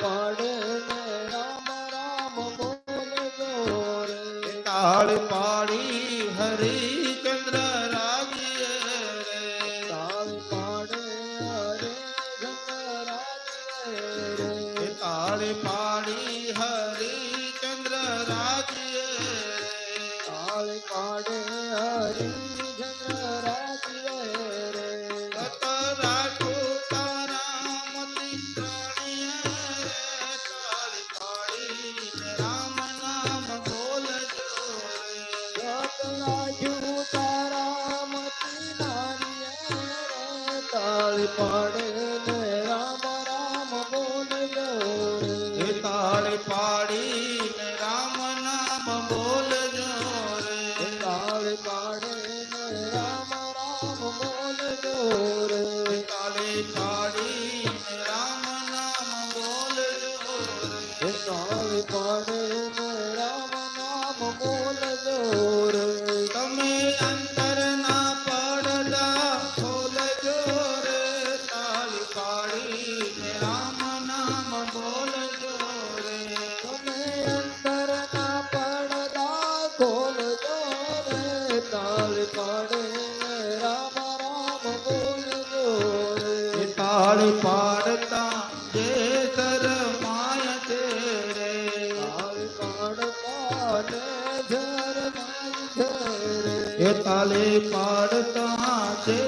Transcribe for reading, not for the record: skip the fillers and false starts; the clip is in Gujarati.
પાડે ને રામ રામ બોલજો રે તાળ પાડી હરિચંદ્ર રાજ્ય રે તાળ પાડે હરિચંદ્ર રાજ્ય રે તાળ પાડી હરિચંદ્ર રાજ્ય તાળ પાડે હરિચંદ્ર રાજ્ય રે તત રાખો તારામતી પ્રાણીય તાળ પાડી રામ નામ બોલજો રાજુ તારામતી નારિયે રે તાળ પાડે ને રામ રામ બોલજો રે તાળ પાડી રામ નામ બોલજો રે તાળ પાડે ને રામ રામ બોલજો રે તાળે પાડી રામ નામ બોલજો રે તાળ પાડે ને રામ નામ બોલજો રે તમે અંતર ના પડદા ખોલજો રે તાળ પાડી રામ નામ બોલજો રે તમે અંતર ના પડદા ખોલજો રે તાળ પાડે ને રામ રામ બોલજો રે તાળ પાડતા જે શરમાય છે રે તાળ પાડતા ને ઝરમાય છે રે એ તાલે પાડતા જે